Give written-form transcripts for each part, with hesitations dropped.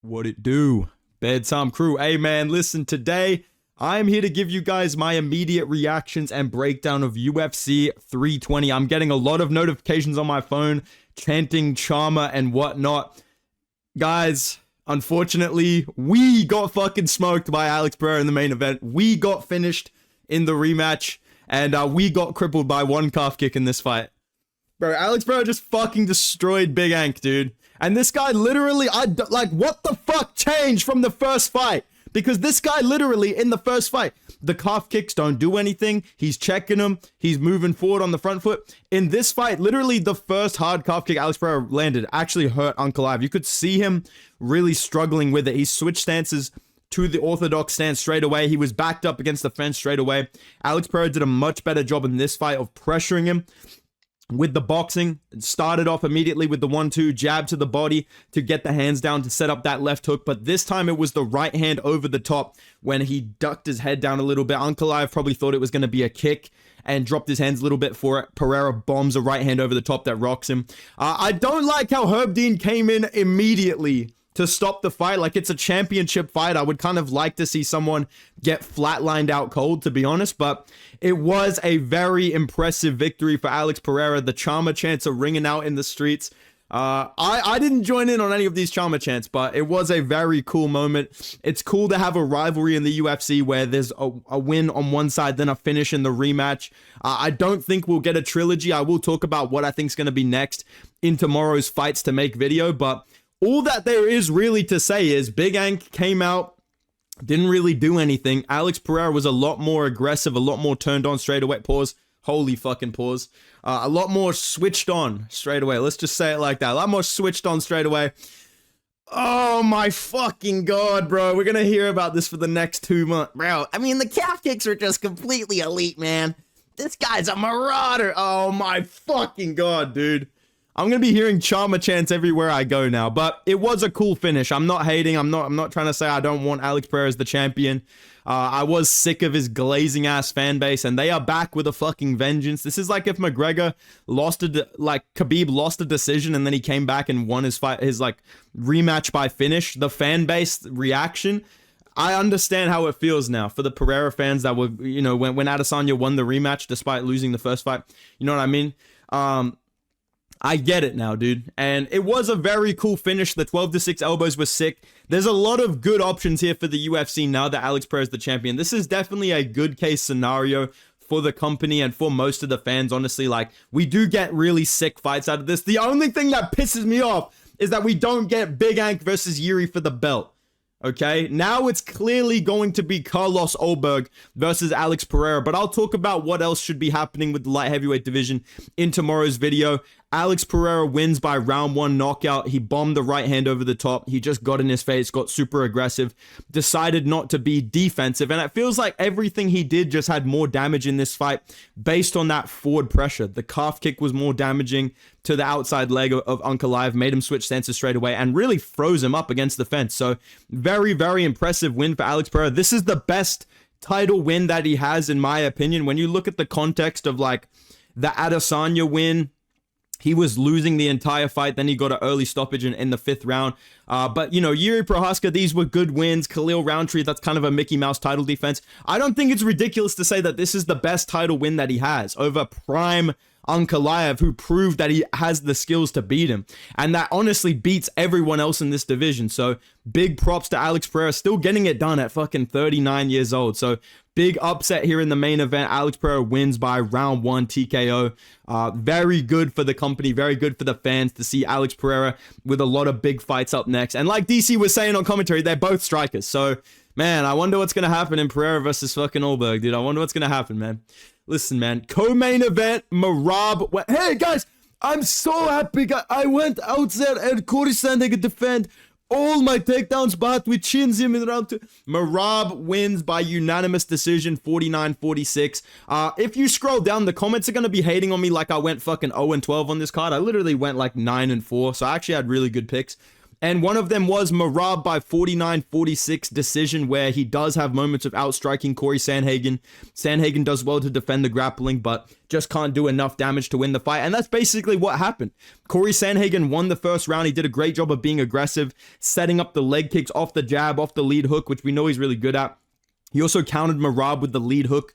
What it do? Bedtime crew. Hey man, listen, today I'm here to give you guys my immediate reactions and breakdown of UFC 320. I'm getting a lot of notifications on my phone, chanting Charmer and whatnot. Guys, unfortunately, we got fucking smoked by Alex Pereira in the main event. We got finished in the rematch, and we got crippled by one calf kick in this fight. Bro, Alex Pereira just fucking destroyed Big Ank, dude. And this guy literally, what the fuck changed from the first fight? Because this guy literally, in the first fight, the calf kicks don't do anything. He's checking them. He's moving forward on the front foot. In this fight, literally the first hard calf kick Alex Pereira landed actually hurt Ankalaev. You could see him really struggling with it. He switched stances to the orthodox stance straight away. He was backed up against the fence straight away. Alex Pereira did a much better job in this fight of pressuring him with the boxing. Started off immediately with the 1-2 jab to the body to get the hands down to set up that left hook, but this time it was the right hand over the top when he ducked his head down a little bit. Ankalaev probably thought it was going to be a kick and dropped his hands a little bit for it. Pereira bombs a right hand over the top that rocks him. I don't like how Herb Dean came in immediately to stop the fight. Like, it's a championship fight. I would kind of like to see someone get flatlined out cold, to be honest, but it was a very impressive victory for Alex Pereira. The Charmer chants are ringing out in the streets. I didn't join in on any of these Charmer chants, but it was a very cool moment. It's cool to have a rivalry in the UFC where there's a win on one side, then a finish in the rematch. I don't think we'll get a trilogy. I will talk about what I think is going to be next in tomorrow's Fights to Make video, but all that there is really to say is Big Ank came out, didn't really do anything. Alex Pereira was a lot more aggressive, a lot more turned on straight away. Pause. Holy fucking pause. A lot more switched on straight away. Let's just say it like that. A lot more switched on straight away. Oh my fucking god, bro. We're gonna hear about this for the next 2 months. Bro, I mean, the calf kicks are just completely elite, man. This guy's a marauder. Oh my fucking god, dude. I'm going to be hearing Charmer chants everywhere I go now, but it was a cool finish. I'm not hating. I'm not trying to say I don't want Alex Pereira as the champion. I was sick of his glazing ass fan base, and they are back with a fucking vengeance. This is like if McGregor Khabib lost a decision and then he came back and won his fight, his like rematch by finish. The fan base reaction, I understand how it feels now for the Pereira fans that were, you know, when Adesanya won the rematch despite losing the first fight. You know what I mean? I get it now, dude. And it was a very cool finish. The 12-6 elbows were sick. There's a lot of good options here for the UFC now that Alex Pereira is the champion. This is definitely a good case scenario for the company and for most of the fans, honestly. Like, we do get really sick fights out of this. The only thing that pisses me off is that we don't get Big Ank versus Yuri for the belt. Okay, now it's clearly going to be Carlos Ulberg versus Alex Pereira, but I'll talk about what else should be happening with the light heavyweight division in tomorrow's video. Alex Pereira wins by round 1 knockout. He bombed the right hand over the top. He just got in his face, got super aggressive, decided not to be defensive, and it feels like everything he did just had more damage in this fight based on that forward pressure. The calf kick was more damaging to the outside leg of Ankalaev, made him switch stances straight away, and really froze him up against the fence. So very, very impressive win for Alex Pereira. This is the best title win that he has, in my opinion. When you look at the context of like the Adesanya win, he was losing the entire fight. Then he got an early stoppage in the 5th round. But, you know, Yuri Prohaska, these were good wins. Khalil Roundtree, that's kind of a Mickey Mouse title defense. I don't think it's ridiculous to say that this is the best title win that he has over prime Ankalaev, who proved that he has the skills to beat him. And that honestly beats everyone else in this division. So big props to Alex Pereira, still getting it done at fucking 39 years old. So big upset here in the main event. Alex Pereira wins by round 1 TKO. Very good for the company, very good for the fans to see Alex Pereira with a lot of big fights up next. And like DC was saying on commentary, they're both strikers. So, man, I wonder what's going to happen in Pereira versus fucking Ulberg, dude. I wonder what's going to happen, man. Listen, man, co-main event, Marab. Hey, guys, I'm so happy. I went out there and Corey Sandhagen could defend all my takedowns, but we chins him in round 2. Marab wins by unanimous decision, 49-46. If you scroll down, the comments are going to be hating on me like I went fucking 0-12 on this card. I literally went like 9-4, so I actually had really good picks. And one of them was Merab by 49-46 decision, where he does have moments of outstriking Corey Sandhagen. Sandhagen does well to defend the grappling, but just can't do enough damage to win the fight. And that's basically what happened. Corey Sandhagen won the first round. He did a great job of being aggressive, setting up the leg kicks off the jab, off the lead hook, which we know he's really good at. He also countered Merab with the lead hook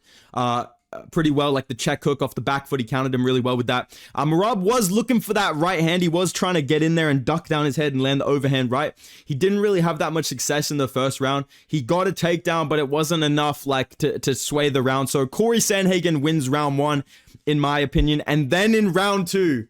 pretty well, like the check hook off the back foot. He countered him really well with that. Merab was looking for that right hand. He was trying to get in there and duck down his head and land the overhand right. He didn't really have that much success in the first round. He got a takedown, but it wasn't enough like to sway the round. So Corey Sandhagen wins round 1, in my opinion. And then in round 2,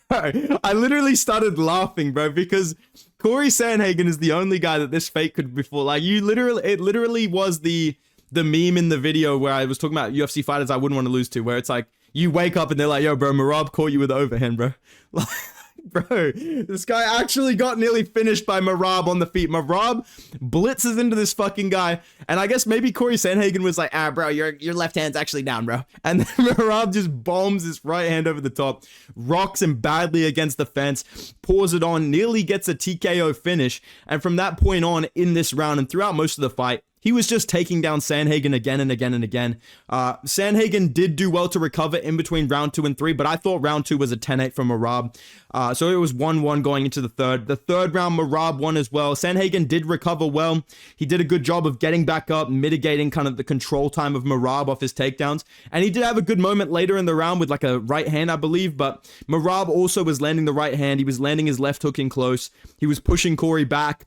I literally started laughing, bro, because Corey Sandhagen is the only guy that this fate could befall. Like, it literally was the meme in the video where I was talking about UFC fighters I wouldn't want to lose to, where it's like, you wake up and they're like, yo, bro, Merab caught you with the overhand, bro. Like, bro, this guy actually got nearly finished by Merab on the feet. Merab blitzes into this fucking guy, and I guess maybe Corey Sandhagen was like, bro, your left hand's actually down, bro. And then Merab just bombs his right hand over the top, rocks him badly against the fence, pours it on, nearly gets a TKO finish, and from that point on in this round and throughout most of the fight, he was just taking down Sandhagen again and again and again. Sandhagen did do well to recover in between round 2 and 3, but I thought round 2 was a 10-8 from Merab. So it was 1-1 going into the third. The third round, Merab won as well. Sandhagen did recover well. He did a good job of getting back up, mitigating kind of the control time of Merab off his takedowns. And he did have a good moment later in the round with like a right hand, I believe, but Merab also was landing the right hand. He was landing his left hook in close. He was pushing Corey back.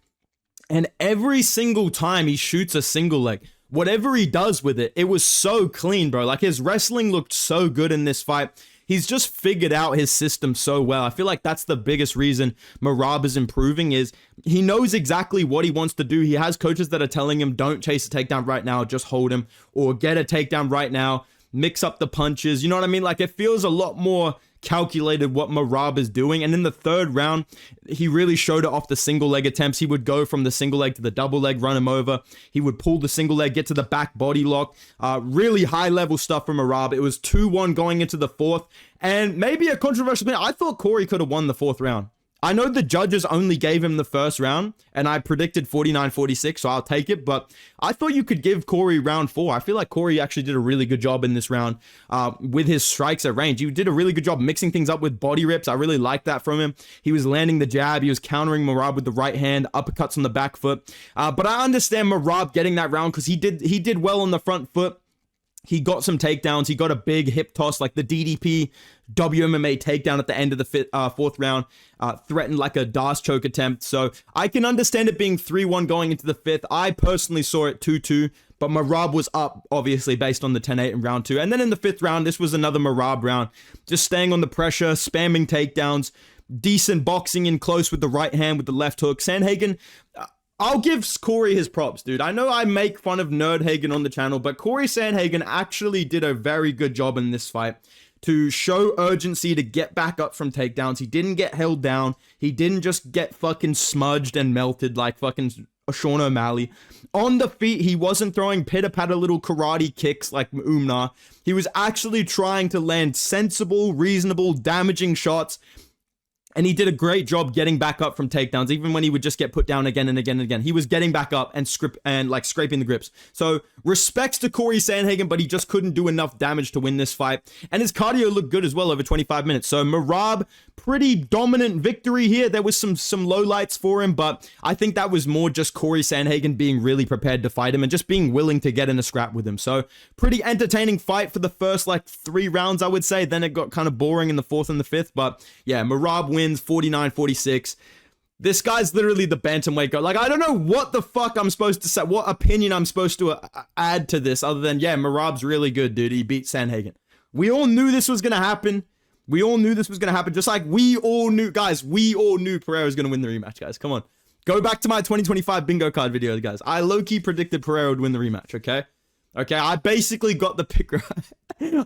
And every single time he shoots a single leg, whatever he does with it, it was so clean, bro. Like, his wrestling looked so good in this fight. He's just figured out his system so well. I feel like that's the biggest reason Merab is improving, is he knows exactly what he wants to do. He has coaches that are telling him, don't chase a takedown right now, just hold him, or get a takedown right now, mix up the punches. You know what I mean? Like, it feels a lot more calculated what Merab is doing. And in the third round, he really showed it off the single leg attempts. He would go from the single leg to the double leg, run him over. He would pull the single leg, get to the back body lock. Really high level stuff from Merab. It was 2-1 going into the fourth. And maybe a controversial thing, I thought Corey could have won the fourth round. I know the judges only gave him the first round, and I predicted 49-46, so I'll take it, but I thought you could give Corey round 4. I feel like Corey actually did a really good job in this round with his strikes at range. He did a really good job mixing things up with body rips. I really liked that from him. He was landing the jab. He was countering Merab with the right hand, uppercuts on the back foot. But I understand Merab getting that round because he did well on the front foot. He got some takedowns. He got a big hip toss, like the DDP WMMA takedown at the end of the fourth round, threatened like a Das choke attempt. So I can understand it being 3-1 going into the fifth. I personally saw it 2-2, but Merab was up, obviously, based on the 10-8 in round 2. And then in the fifth round, this was another Merab round. Just staying on the pressure, spamming takedowns, decent boxing in close with the right hand, with the left hook. Sandhagen, I'll give Corey his props, dude. I know I make fun of Nerdhagen on the channel, but Corey Sandhagen actually did a very good job in this fight to show urgency to get back up from takedowns. He didn't get held down. He didn't just get fucking smudged and melted like fucking Sean O'Malley. On the feet, he wasn't throwing pitter-patter little karate kicks like Umnar. He was actually trying to land sensible, reasonable, damaging shots. And he did a great job getting back up from takedowns, even when he would just get put down again and again and again. He was getting back up and scraping the grips. So respects to Corey Sandhagen, but he just couldn't do enough damage to win this fight. And his cardio looked good as well over 25 minutes. So Merab, pretty dominant victory here. There was some lowlights for him, but I think that was more just Corey Sandhagen being really prepared to fight him and just being willing to get in a scrap with him. So pretty entertaining fight for the first 3 rounds, I would say. Then it got kind of boring in the fourth and the fifth. But yeah, Merab wins 49-46. This guy's literally the bantamweight guy. I don't know what the fuck I'm supposed to say, what opinion I'm supposed to add to this other than, yeah, Merab's really good, dude. He beat Sandhagen. We all knew this was going to happen. Just like we all knew Pereira was going to win the rematch, guys. Come on. Go back to my 2025 bingo card video, guys. I low-key predicted Pereira would win the rematch, okay? Okay, I basically got the pick right.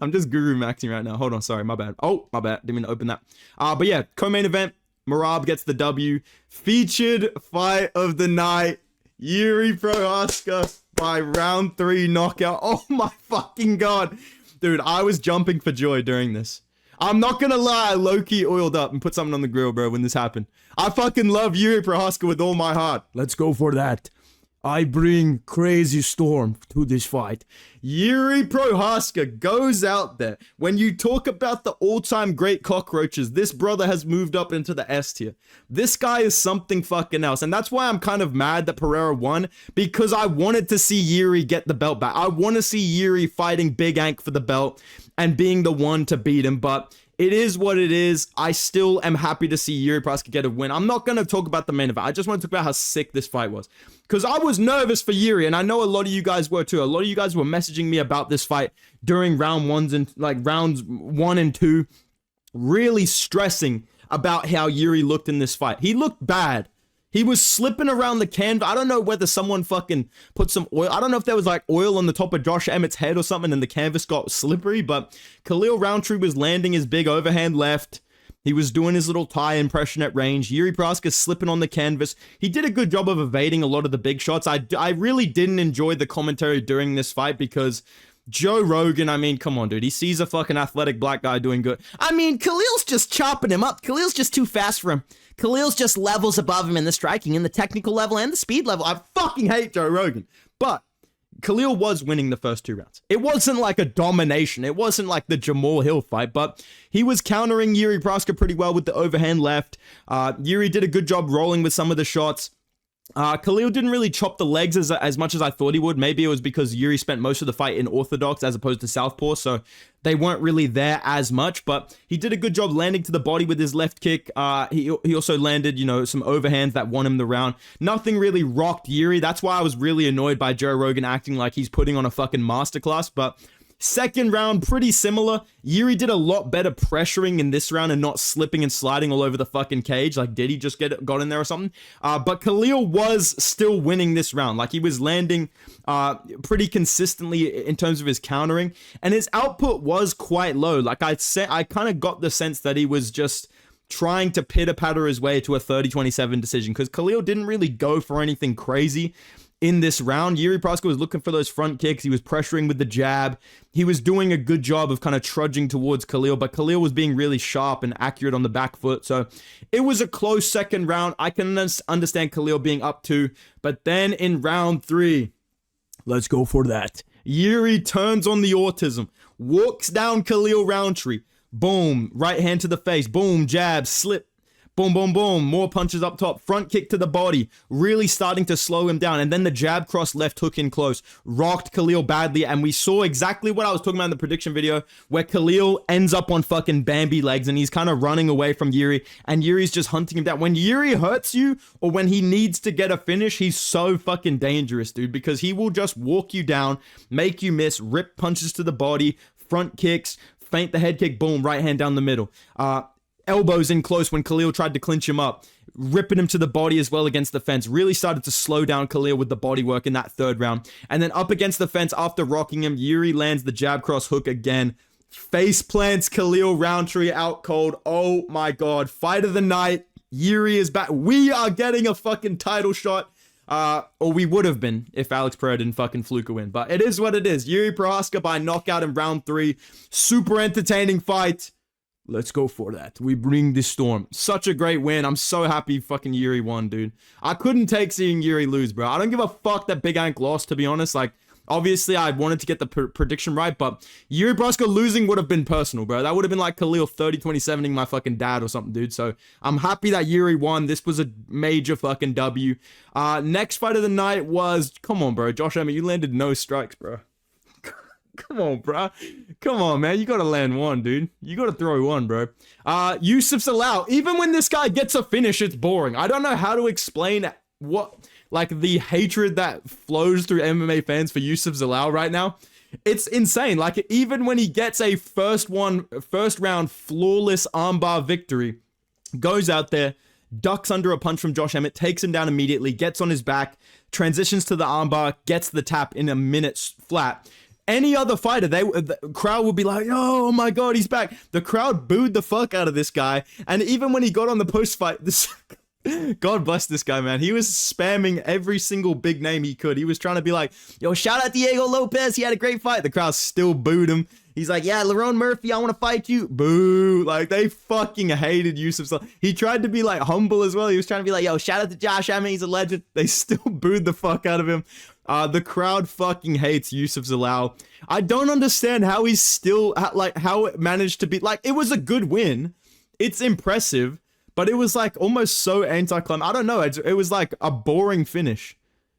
I'm just guru maxing right now. Hold on, sorry, my bad. Oh, my bad. Didn't mean to open that. But yeah, co-main event. Merab gets the W. Featured fight of the night. Yuri Prohaska by round 3 knockout. Oh my fucking god. Dude, I was jumping for joy during this. I'm not gonna lie, I low-key oiled up and put something on the grill, bro, when this happened. I fucking love Yuri Prohaska with all my heart. Let's go for that. I bring crazy storm to this fight. Yuri Prohaska goes out there. When you talk about the all-time great cockroaches, this brother has moved up into the S tier. This guy is something fucking else. And that's why I'm kind of mad that Pereira won, because I wanted to see Yuri get the belt back. I want to see Yuri fighting Big Ank for the belt and being the one to beat him, but it is what it is. I still am happy to see Yuri Prohaska get a win. I'm not going to talk about the main event. I just want to talk about how sick this fight was. Because I was nervous for Yuri, and I know a lot of you guys were too. A lot of you guys were messaging me about this fight during rounds 1 and 2, really stressing about how Yuri looked in this fight. He looked bad. He was slipping around the canvas. I don't know whether someone fucking put some oil. I don't know if there was like oil on the top of Josh Emmett's head or something and the canvas got slippery, but Khalil Roundtree was landing his big overhand left. He was doing his little tie impression at range. Yuri Prohaska slipping on the canvas. He did a good job of evading a lot of the big shots. I really didn't enjoy the commentary during this fight because Joe Rogan, I mean, come on, dude. He sees a fucking athletic black guy doing good. I mean, Khalil's just chopping him up. Khalil's just too fast for him. Khalil's just levels above him in the striking, in the technical level and the speed level. I fucking hate Joe Rogan. But Khalil was winning the first 2 rounds. It wasn't like a domination. It wasn't like the Jamal Hill fight, but he was countering Yuri Prohaska pretty well with the overhand left. Yuri did a good job rolling with some of the shots. Khalil didn't really chop the legs as much as I thought he would. Maybe it was because Yuri spent most of the fight in orthodox as opposed to southpaw, so they weren't really there as much, but he did a good job landing to the body with his left kick. He also landed, some overhands that won him the round. Nothing really rocked Yuri. That's why I was really annoyed by Joe Rogan acting like he's putting on a fucking masterclass, but second round, pretty similar. Yuri did a lot better pressuring in this round and not slipping and sliding all over the fucking cage. Like, did he just got in there or something? But Khalil was still winning this round. Like, he was landing pretty consistently in terms of his countering. And his output was quite low. Like, I kind of got the sense that he was just trying to pitter-patter his way to a 30-27 decision. Because Khalil didn't really go for anything crazy in this round. Yuri Prohaska was looking for those front kicks. He was pressuring with the jab. He was doing a good job of kind of trudging towards Khalil, but Khalil was being really sharp and accurate on the back foot. So it was a close second round. I can understand Khalil being up 2, but then in round 3, let's go for that. Yuri turns on the autism, walks down Khalil Roundtree. Boom, right hand to the face. Boom, jab, slip. Boom, boom, boom. More punches up top. Front kick to the body. Really starting to slow him down. And then the jab cross left hook in close. Rocked Khalil badly. And we saw exactly what I was talking about in the prediction video, where Khalil ends up on fucking Bambi legs and he's kind of running away from Yuri. And Yuri's just hunting him down. When Yuri hurts you or when he needs to get a finish, he's so fucking dangerous, dude. Because he will just walk you down, make you miss, rip punches to the body, front kicks, feint the head kick, boom, right hand down the middle. Elbows in close when Khalil tried to clinch him up, ripping him to the body as well against the fence. Really started to slow down Khalil with the body work in that third round. And then up against the fence after rocking him, Yuri lands the jab cross hook again. Face plants Khalil Roundtree out cold. Oh my god. Fight of the night. Yuri is back. We are getting a fucking title shot. Or we would have been if Alex Pereira didn't fucking fluke a win. But it is what it is. Yuri Prohaska by knockout in round 3. Super entertaining fight. Let's go for that. We bring the storm. Such a great win. I'm so happy fucking Yuri won, dude. I couldn't take seeing Yuri lose, bro. I don't give a fuck that Big Ank lost, to be honest. Like, obviously, I wanted to get the prediction right, but Yuri Prohaska losing would have been personal, bro. That would have been like Khalil 30-27ing my fucking dad or something, dude. So, I'm happy that Yuri won. This was a major fucking W. Next fight of the night was, come on, bro. Josh Emmett, you landed no strikes, bro. Come on, bro. Come on, man. You gotta land one, dude. You gotta throw one, bro. Yusuf Salau. Even when this guy gets a finish, it's boring. I don't know how to explain the hatred that flows through MMA fans for Yusuf Salau right now. It's insane. Like, even when he gets a first round flawless armbar victory, goes out there, ducks under a punch from Josh Emmett, takes him down immediately, gets on his back, transitions to the armbar, gets the tap in a minute flat. Any other fighter, the crowd would be like, oh my god, he's back. The crowd booed the fuck out of this guy. And even when he got on the post-fight, God bless this guy, man. He was spamming every single big name he could. He was trying to be like, yo, shout out Diego Lopez. He had a great fight. The crowd still booed him. He's like, yeah, Lerone Murphy, I want to fight you. Boo. Like, they fucking hated Yusuf. He tried to be, like, humble as well. He was trying to be like, yo, shout out to Josh Emmett. He's a legend. They still booed the fuck out of him. The crowd fucking hates Yusuf Zalal. I don't understand how he's still, like, how it managed to be, like, it was a good win. It's impressive, but it was, like, almost so anticlimactic. I don't know. It was, like, a boring finish.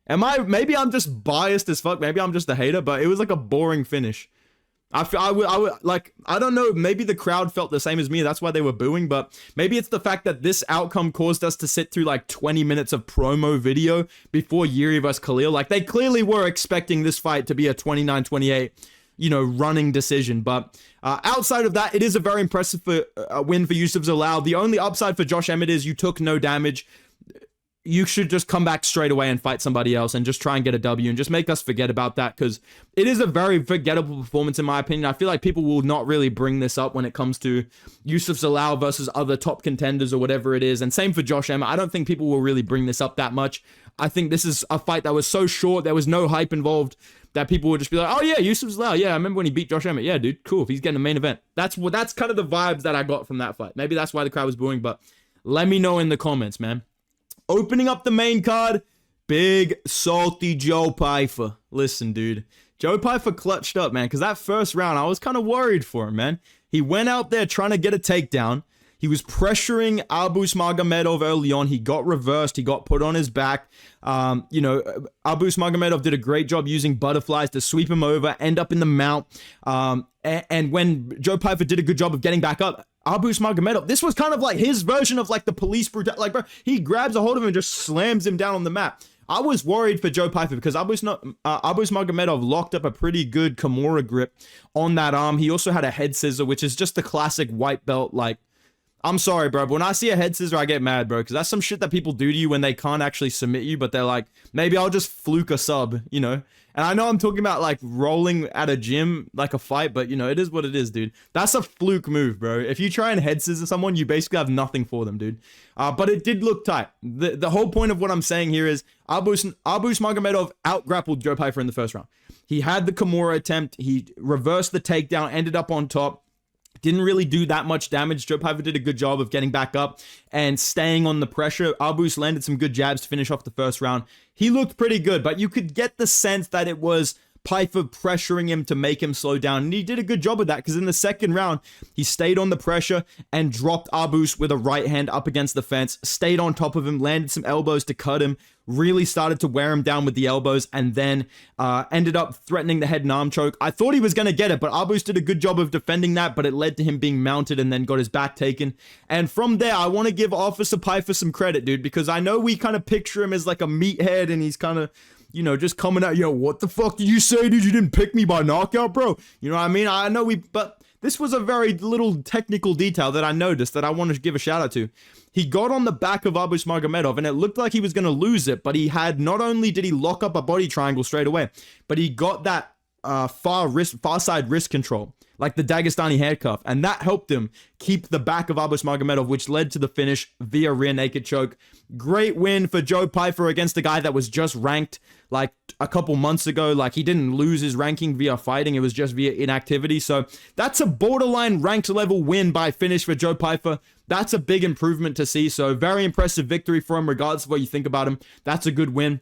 Maybe I'm just biased as fuck. Maybe I'm just a hater, but it was, like, a boring finish. I don't know, maybe the crowd felt the same as me, that's why they were booing, but maybe it's the fact that this outcome caused us to sit through like 20 minutes of promo video before Yuri vs. Khalil. Like, they clearly were expecting this fight to be a 29-28, running decision, but outside of that, it is a very impressive win for Yusuf Zalal. The only upside for Josh Emmett is you took no damage. You should just come back straight away and fight somebody else and just try and get a W and just make us forget about that, because it is a very forgettable performance in my opinion. I feel like people will not really bring this up when it comes to Yusuf Zalal versus other top contenders or whatever it is. And same for Josh Emmett. I don't think people will really bring this up that much. I think this is a fight that was so short, there was no hype involved, that people would just be like, oh yeah, Yusuf Zalal, yeah, I remember when he beat Josh Emmett. Yeah, dude, cool, if he's getting a main event. That's kind of the vibes that I got from that fight. Maybe that's why the crowd was booing, but let me know in the comments, man. Opening up the main card, big salty Joe Pyfer. Listen, dude. Joe Pyfer clutched up, man, because that first round, I was kind of worried for him, man. He went out there trying to get a takedown. He was pressuring Abus Magomedov early on. He got reversed. He got put on his back. Abus Magomedov did a great job using butterflies to sweep him over, end up in the mount. And when Joe Pyfer did a good job of getting back up, Abus Magomedov, this was kind of like his version of like the police brutality. Like, bro, he grabs a hold of him and just slams him down on the mat. I was worried for Joe Pyfer because Abus Magomedov locked up a pretty good Kimura grip on that arm. He also had a head scissor, which is just the classic white belt. Like, I'm sorry, bro, but when I see a head scissor, I get mad, bro, because that's some shit that people do to you when they can't actually submit you, but they're like, maybe I'll just fluke a sub, And I know I'm talking about, like, rolling at a gym, like a fight, but, it is what it is, dude. That's a fluke move, bro. If you try and head scissor someone, you basically have nothing for them, dude. But it did look tight. The whole point of what I'm saying here is Abus Magomedov out-grappled Joe Pyfer in the first round. He had the Kimura attempt. He reversed the takedown, ended up on top. Didn't really do that much damage. Joe Pyfer did a good job of getting back up and staying on the pressure. Abus landed some good jabs to finish off the first round. He looked pretty good, but you could get the sense that it was Pyfer pressuring him to make him slow down. And he did a good job of that because in the second round, he stayed on the pressure and dropped Abus with a right hand up against the fence, stayed on top of him, landed some elbows to cut him, really started to wear him down with the elbows, and then ended up threatening the head and arm choke. I thought he was going to get it, but Abus did a good job of defending that, but it led to him being mounted and then got his back taken. And from there, I want to give Officer Pyfer some credit, dude, because I know we kind of picture him as like a meathead and he's kind of, just coming out, yo, what the fuck did you say, dude? You didn't pick me by knockout, bro. You know what I mean? I know but this was a very little technical detail that I noticed that I want to give a shout out to. He got on the back of Abus Magomedov and it looked like he was going to lose it, but not only did he lock up a body triangle straight away, but he got that far side wrist control, like the Dagestani handcuff, and that helped him keep the back of Abus Magomedov, which led to the finish via rear naked choke. Great win for Joe Pyfer against a guy that was just ranked like a couple months ago. Like, he didn't lose his ranking via fighting, it was just via inactivity. So that's a borderline ranked level win by finish for Joe Pyfer. That's a big improvement to see. So very impressive victory for him, regardless of what you think about him. That's a good win.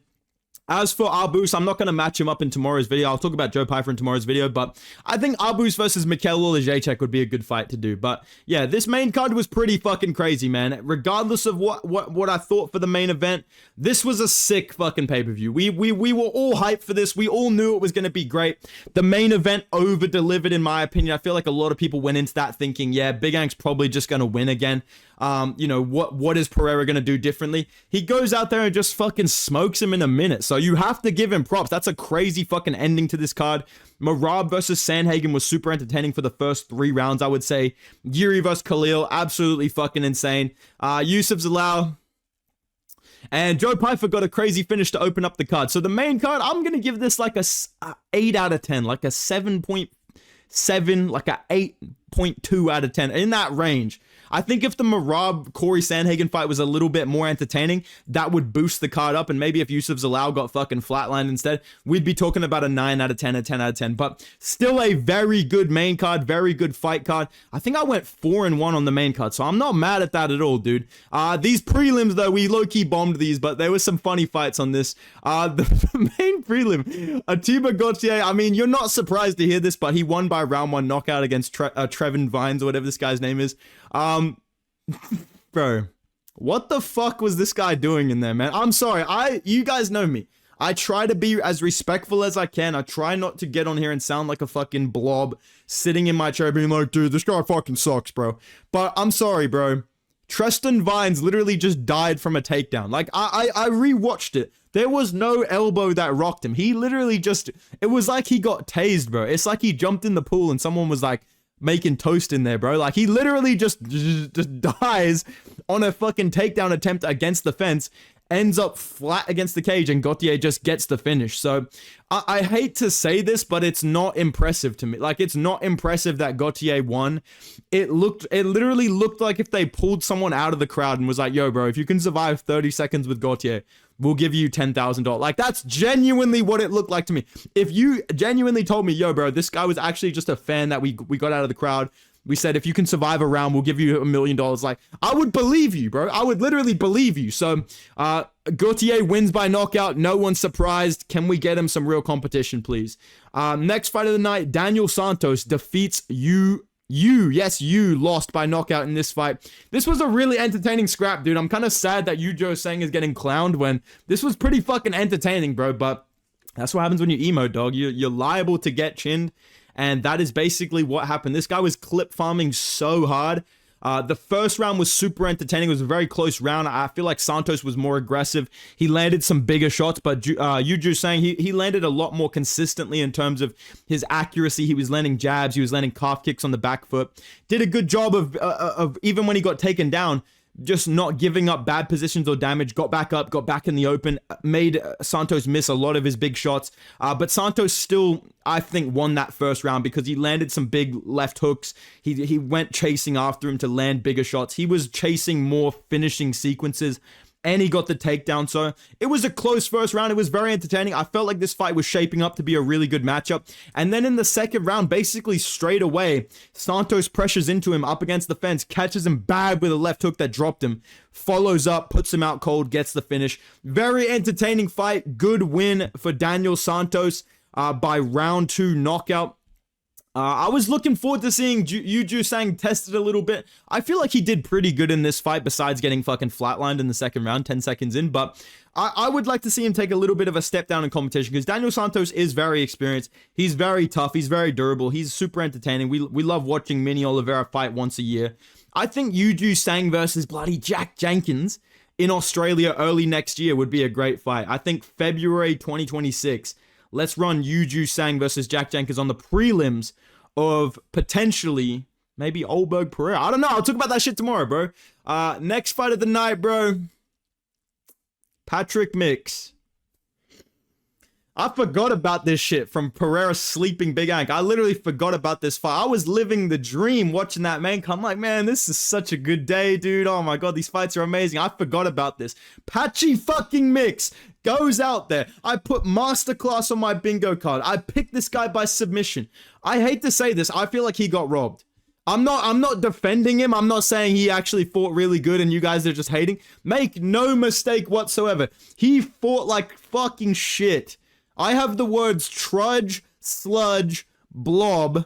As for Abus, I'm not going to match him up in tomorrow's video. I'll talk about Joe Pyfer in tomorrow's video, but I think Abus versus Mikhail Oleksiejczuk would be a good fight to do. But yeah, this main card was pretty fucking crazy, man. Regardless of what I thought for the main event, this was a sick fucking pay-per-view. We were all hyped for this. We all knew it was going to be great. The main event over-delivered, in my opinion. I feel like a lot of people went into that thinking, yeah, Big Ank's probably just going to win again. What is Pereira going to do differently? He goes out there and just fucking smokes him in a minute. So you have to give him props. That's a crazy fucking ending to this card. Marab versus Sandhagen was super entertaining for the first 3 rounds, I would say. Yuri versus Khalil, absolutely fucking insane. Yusuf Zalal and Joe Pyfer got a crazy finish to open up the card. So the main card, I'm going to give this like a 8 out of 10, like a 7.7, like a 8.2 out of 10, in that range. I think if the Marab Corey Sandhagen fight was a little bit more entertaining, that would boost the card up. And maybe if Yusuf Zalal got fucking flatlined instead, we'd be talking about a 9 out of 10, a 10 out of 10. But still a very good main card, very good fight card. I think I went 4-1 on the main card, so I'm not mad at that at all, dude. These prelims, though, we low-key bombed these, but there was some funny fights on this. The main prelim, Atiba Gauthier, I mean, you're not surprised to hear this, but he won by round 1 knockout against Trevin Vines, or whatever this guy's name is. Bro, what the fuck was this guy doing in there, man? I'm sorry, you guys know me. I try to be as respectful as I can. I try not to get on here and sound like a fucking blob sitting in my chair being like, dude, this guy fucking sucks, bro. But I'm sorry, bro. Tristan Vines literally just died from a takedown. Like, I rewatched it. There was no elbow that rocked him. He literally just, it was like he got tased, bro. It's like he jumped in the pool and someone was like making toast in there, bro. Like, he literally just dies on a fucking takedown attempt against the fence, ends up flat against the cage, and Gauthier just gets the finish. So I hate to say this, but it's not impressive to me. Like, it's not impressive that Gauthier won. It literally looked like if they pulled someone out of the crowd and was like, yo, bro, if you can survive 30 seconds with Gauthier, we'll give you $10,000. Like, that's genuinely what it looked like to me. If you genuinely told me, yo, bro, this guy was actually just a fan that we got out of the crowd, we said, if you can survive a round, we'll give you $1 million. Like, I would believe you, bro. I would literally believe you. So, Gauthier wins by knockout. No one's surprised. Can we get him some real competition, please? Next fight of the night, Daniel Santos defeats you lost by knockout in this fight. This was a really entertaining scrap, dude. I'm kind of sad that Yu Sang is getting clowned when this was pretty fucking entertaining, bro. But that's what happens when you emote, dog. You're liable to get chinned. And that is basically what happened. This guy was clip farming so hard. The first round was super entertaining. It was a very close round. I feel like Santos was more aggressive. He landed some bigger shots, but Yu Sang, he landed a lot more consistently in terms of his accuracy. He was landing jabs. He was landing calf kicks on the back foot. Did a good job of even when he got taken down, just not giving up bad positions or damage, got back up, got back in the open, made Santos miss a lot of his big shots. But Santos still, I think, won that first round because he landed some big left hooks. He went chasing after him to land bigger shots. He was chasing more finishing sequences, and he got the takedown. So it was a close first round. It was very entertaining. I felt like this fight was shaping up to be a really good matchup. And then in the second round, basically straight away, Santos pressures into him up against the fence, catches him bad with a left hook that dropped him, follows up, puts him out cold, gets the finish. Very entertaining fight. Good win for Daniel Santos by round 2 knockout. I was looking forward to seeing Yu Sang tested a little bit. I feel like he did pretty good in this fight besides getting fucking flatlined in the second round, 10 seconds in. But I would like to see him take a little bit of a step down in competition because Daniel Santos is very experienced. He's very tough. He's very durable. He's super entertaining. We love watching Mini Oliveira fight once a year. I think Yu Sang versus bloody Jack Jenkins in Australia early next year would be a great fight. I think February 2026. Let's run Yu Sang versus Jack Jenkins on the prelims of potentially maybe Olberg Pereira. I don't know. I'll talk about that shit tomorrow, bro. Next fight of the night, bro. Patrick Mix. I forgot about this shit from Pereira sleeping Big Ank. I literally forgot about this fight. I was living the dream watching that man come. I'm like, man, this is such a good day, dude. Oh my god, these fights are amazing. I forgot about this. Patchy fucking Mix goes out there. I put masterclass on my bingo card. I picked this guy by submission. I hate to say this. I feel like he got robbed. I'm not defending him. I'm not saying he actually fought really good and you guys are just hating. Make no mistake whatsoever. He fought like fucking shit. I have the words trudge, sludge, blob,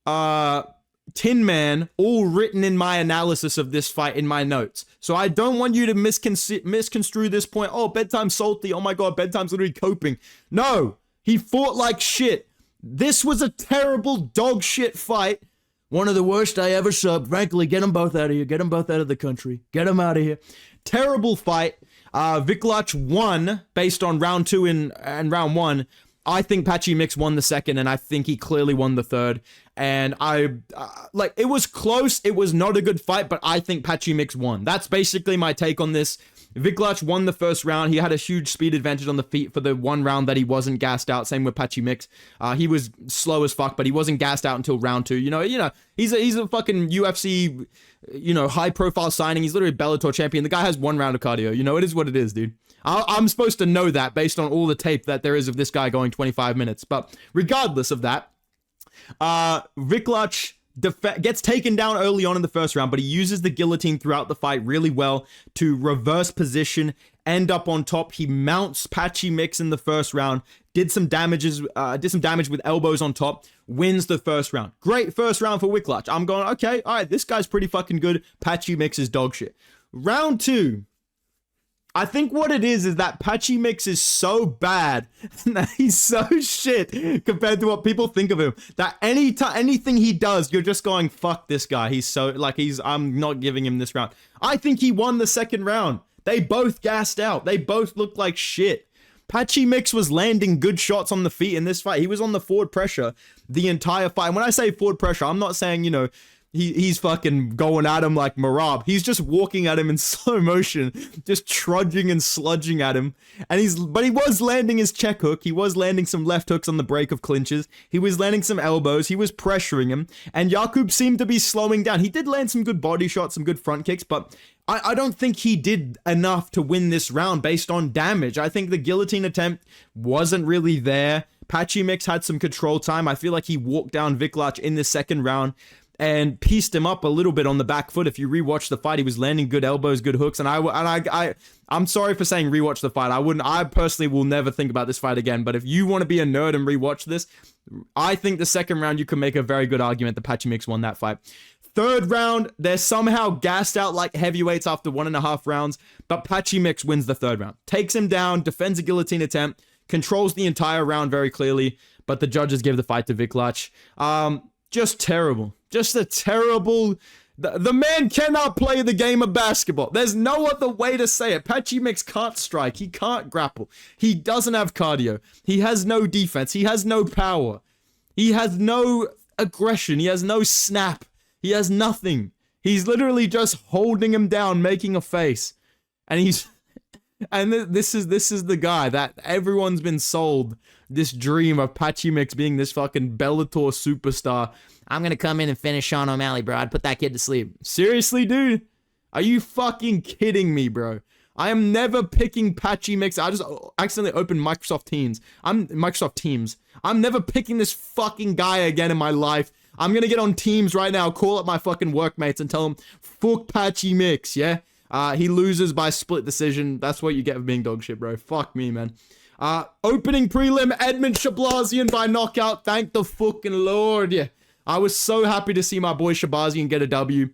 Tin Man all written in my analysis of this fight in my notes. So I don't want you to misconstrue this point. Oh, bedtime salty. Oh my god, bedtime's literally coping. No, he fought like shit. This was a terrible dog shit fight. One of the worst I ever subbed. Frankly, get them both out of here. Get them both out of the country. Get them out of here. Terrible fight. Viklach won based on round 2 and round 1. I think Patchy Mix won the second, and I think he clearly won the third. And like, it was close. It was not a good fight, but I think Patchy Mix won. That's basically my take on this. Viklach won the first round. He had a huge speed advantage on the feet for the one round that he wasn't gassed out. Same with Patchy Mix. He was slow as fuck, but he wasn't gassed out until round 2. You know, he's a fucking UFC, high profile signing. He's literally a Bellator champion. The guy has 1 round of cardio. You know, it is what it is, dude. I'm supposed to know that based on all the tape that there is of this guy going 25 minutes. But regardless of that, Viklach gets taken down early on in the first round, but he uses the guillotine throughout the fight really well to reverse position, end up on top. He mounts Patchy Mix in the first round, did some damage with elbows on top, wins the first round. Great first round for Viklach. I'm going, okay, all right, this guy's pretty fucking good. Patchy Mix is dog shit. Round 2. I think what it is that Patchy Mix is so bad and that he's so shit compared to what people think of him, that anything he does, you're just going, fuck this guy. He's so, I'm not giving him this round. I think he won the second round. They both gassed out. They both looked like shit. Patchy Mix was landing good shots on the feet in this fight. He was on the forward pressure the entire fight. And when I say forward pressure, I'm not saying, he's fucking going at him like Marab. He's just walking at him in slow motion, just trudging and sludging at him. But he was landing his check hook. He was landing some left hooks on the break of clinches. He was landing some elbows. He was pressuring him. And Jakub seemed to be slowing down. He did land some good body shots, some good front kicks, but I don't think he did enough to win this round based on damage. I think the guillotine attempt wasn't really there. Patchy Mix had some control time. I feel like he walked down Viklach in the second round and pieced him up a little bit on the back foot. If you rewatch the fight, he was landing good elbows, good hooks, and I'm sorry for saying rewatch the fight. I personally will never think about this fight again, but if you want to be a nerd and rewatch this, I think the second round you can make a very good argument that Patchy Mix won that fight. Third round, they're somehow gassed out like heavyweights after 1.5 rounds, but Patchy Mix wins the third round. Takes him down, defends a guillotine attempt, controls the entire round very clearly, but the judges give the fight to Viklach. Just terrible. Just a terrible... The man cannot play the game of basketball. There's no other way to say it. Patchy Mix can't strike. He can't grapple. He doesn't have cardio. He has no defense. He has no power. He has no aggression. He has no snap. He has nothing. He's literally just holding him down, making a face. And he's... And this is the guy that everyone's been sold this dream of Patchy Mix being this fucking Bellator superstar. I'm gonna come in and finish Sean O'Malley, bro. I'd put that kid to sleep. Seriously, dude? Are you fucking kidding me, bro? I am never picking Patchy Mix. I just accidentally opened Microsoft Teams. I'm never picking this fucking guy again in my life. I'm gonna get on Teams right now, call up my fucking workmates and tell them, fuck Patchy Mix, yeah? He loses by split decision. That's what you get for being dog shit, bro. Fuck me, man. Opening prelim, Edmund Shabazian by knockout. Thank the fucking Lord, yeah. I was so happy to see my boy Shabazian get a W.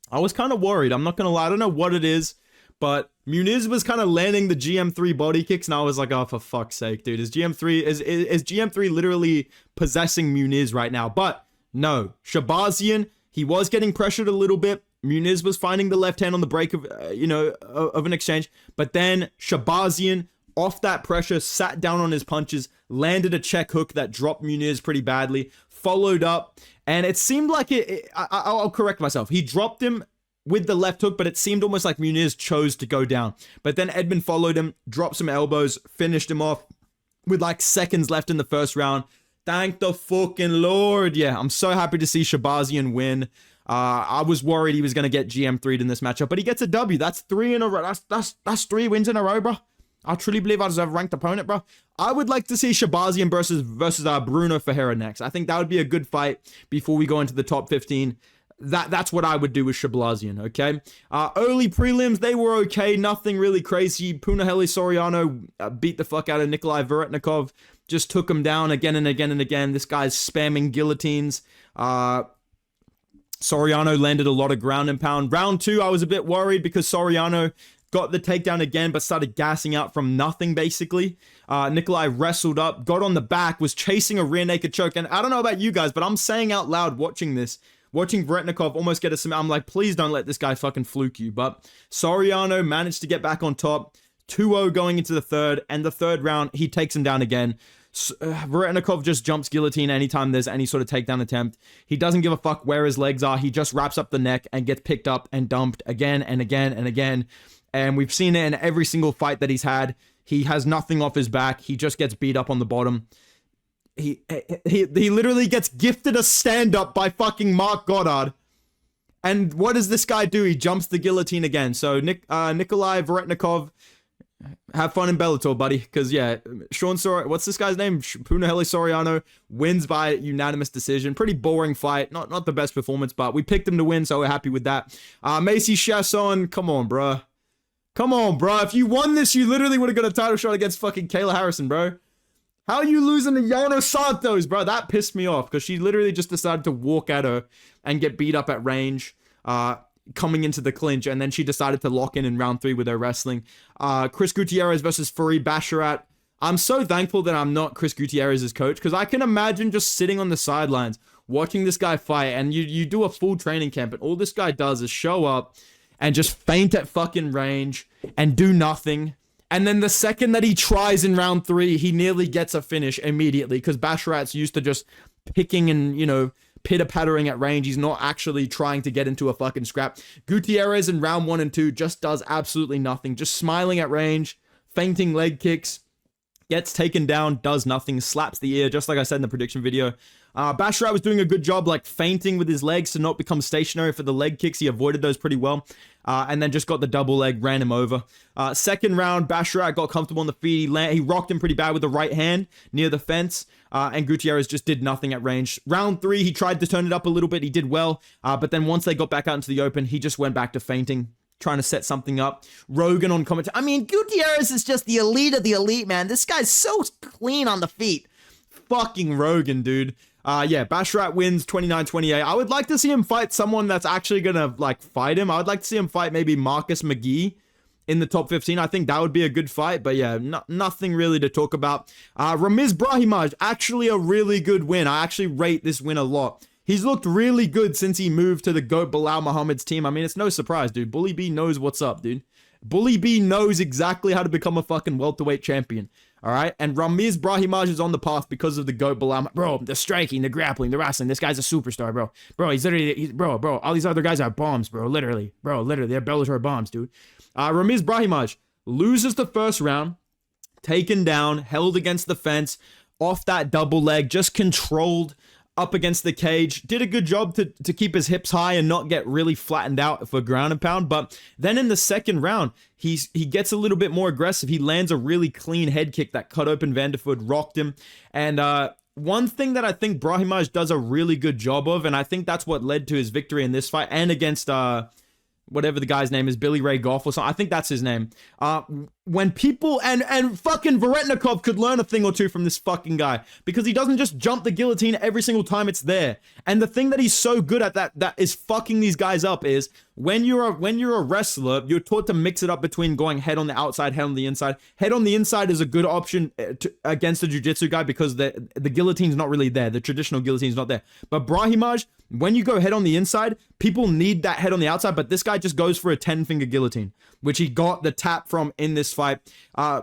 I was kind of worried. I'm not going to lie. I don't know what it is, but Muniz was kind of landing the GM3 body kicks, and I was like, oh, for fuck's sake, dude. Is GM3 literally possessing Muniz right now? But no. Shabazian, he was getting pressured a little bit. Muniz was finding the left hand on the break of, of an exchange. But then Shabazian, off that pressure, sat down on his punches, landed a check hook that dropped Muniz pretty badly, followed up, and it seemed like I'll correct myself. He dropped him with the left hook, but it seemed almost like Muniz chose to go down. But then Edmund followed him, dropped some elbows, finished him off with like seconds left in the first round. Thank the fucking Lord. Yeah, I'm so happy to see Shabazian win. I was worried he was going to get GM3'd in this matchup, but he gets a W. That's 3 in a row. That's 3 wins in a row, bro. I truly believe I deserve a ranked opponent, bro. I would like to see Shabazian versus Bruno Ferreira next. I think that would be a good fight before we go into the top 15. That's what I would do with Shabazian, okay? Early prelims, they were okay. Nothing really crazy. Punahele Soriano beat the fuck out of Nikolai Veretnikov. Just took him down again and again and again. This guy's spamming guillotines. Soriano landed a lot of ground and pound. Round 2, I was a bit worried because Soriano got the takedown again, but started gassing out from nothing, basically. Nikolai wrestled up, got on the back, was chasing a rear naked choke. And I don't know about you guys, but I'm saying out loud watching this, watching Veretnikov almost get a submit. I'm like, please don't let this guy fucking fluke you. But Soriano managed to get back on top. 2-0 going into the third. And the third round, he takes him down again. Veretnikov just jumps guillotine anytime there's any sort of takedown attempt. He doesn't give a fuck where his legs are. He just wraps up the neck and gets picked up and dumped again and again and again. And we've seen it in every single fight that he's had. He has nothing off his back. He just gets beat up on the bottom. He literally gets gifted a stand-up by fucking Mark Goddard. And what does this guy do? He jumps the guillotine again. So Ankalaev, Varetnikov, have fun in Bellator, buddy. Because, yeah, what's this guy's name? Punahele Soriano wins by unanimous decision. Pretty boring fight. Not the best performance, but we picked him to win, so we're happy with that. Macy Chasson, come on, bro. Come on, bro. If you won this, you literally would have got a title shot against fucking Kayla Harrison, bro. How are you losing to Yana Santos, bro? That pissed me off because she literally just decided to walk at her and get beat up at range. Coming into the clinch, and then she decided to lock in round 3 with her wrestling. Chris Gutierrez versus Fareed Basharat. I'm so thankful that I'm not Chris Gutierrez's coach, because I can imagine just sitting on the sidelines watching this guy fight, and you do a full training camp, and all this guy does is show up and just faint at fucking range and do nothing. And then the second that he tries in round 3, he nearly gets a finish immediately, because Basharat's used to just picking and, you know, pitter-pattering at range. He's not actually trying to get into a fucking scrap. Gutierrez in round 1 and 2 just does absolutely nothing. Just smiling at range, fainting leg kicks, gets taken down, does nothing, slaps the ear, just like I said in the prediction video. Basharat was doing a good job, like, feinting with his legs to not become stationary for the leg kicks. He avoided those pretty well. And then just got the double leg, ran him over. Second round, Basharat got comfortable on the feet. He rocked him pretty bad with the right hand near the fence. And Gutierrez just did nothing at range. Round 3, he tried to turn it up a little bit. He did well. But then once they got back out into the open, he just went back to feinting, trying to set something up. Rogan on commentary. I mean, Gutierrez is just the elite of the elite, man. This guy's so clean on the feet. Fucking Rogan, dude. Yeah, Basharat wins 29-28. I would like to see him fight someone that's actually gonna, like, fight him. I would like to see him fight maybe Marcus McGee in the top 15. I think that would be a good fight, but yeah, nothing really to talk about. Ramiz Brahimaj, actually a really good win. I actually rate this win a lot. He's looked really good since he moved to the GOAT Bilal Muhammad's team. I mean, it's no surprise, dude. Bully B knows what's up, dude. Bully B knows exactly how to become a fucking welterweight champion. All right, and Ramiz Brahimaj is on the path because of the GOAT Bilal. Bro, the striking, the grappling, the wrestling. This guy's a superstar, bro. Bro, he's literally, bro. All these other guys are bombs, bro. Literally, they're Bellator bombs, dude. Ramiz Brahimaj loses the first round, taken down, held against the fence, off that double leg, just controlled up against the cage. Did a good job to keep his hips high and not get really flattened out for ground and pound. But then in the second round, he gets a little bit more aggressive. He lands a really clean head kick that cut open Vanderford, rocked him. And one thing that I think Brahimaj does a really good job of, and I think that's what led to his victory in this fight and against whatever the guy's name is, Billy Ray Goff or something. I think that's his name. When people, and fucking Varetnikov could learn a thing or two from this fucking guy, because he doesn't just jump the guillotine every single time it's there. And the thing that he's so good at that is fucking these guys up is when you're a wrestler, you're taught to mix it up between going head on the outside, head on the inside. Head on the inside is a good option against a jiu-jitsu guy because the guillotine's not really there. The traditional guillotine's not there. But Brahimaj, when you go head on the inside, people need that head on the outside, but this guy just goes for a 10-finger guillotine, which he got the tap from in this fight.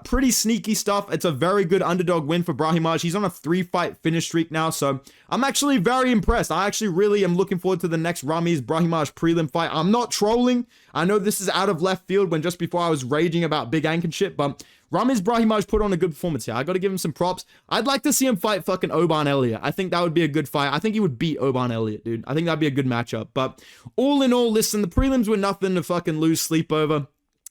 Pretty sneaky stuff. It's a very good underdog win for Brahimaj. He's on a 3-fight finish streak now, so I'm actually very impressed. I actually really am looking forward to the next Ramiz Brahimaj prelim fight. I'm not trolling. I know this is out of left field when just before I was raging about Big Ank and shit, but Ramiz Brahimaj put on a good performance here. I got to give him some props. I'd like to see him fight fucking Oban Elliott. I think that would be a good fight. I think he would beat Oban Elliott, dude. I think that'd be a good matchup. But all in all, listen, the prelims were nothing to fucking lose sleep over.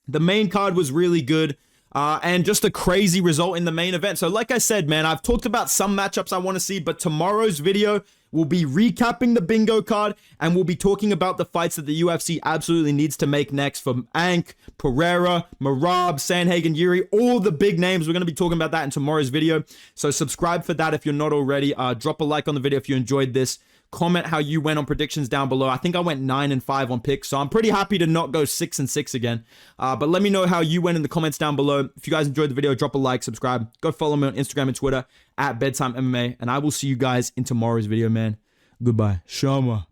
The main card was really good. And just a crazy result in the main event. So like I said, man, I've talked about some matchups I want to see, but tomorrow's video will be recapping the bingo card, and we'll be talking about the fights that the UFC absolutely needs to make next from Ank, Pereira, Marab, Sandhagen, Yuri, all the big names. We're going to be talking about that in tomorrow's video. So subscribe for that if you're not already. Drop a like on the video if you enjoyed this. Comment how you went on predictions down below. I think I went 9-5 on picks, so I'm pretty happy to not go 6-6 again. But let me know how you went in the comments down below. If you guys enjoyed the video, drop a like, subscribe. Go follow me on Instagram and Twitter at Bedtime MMA, and I will see you guys in tomorrow's video, man. Goodbye. Shama.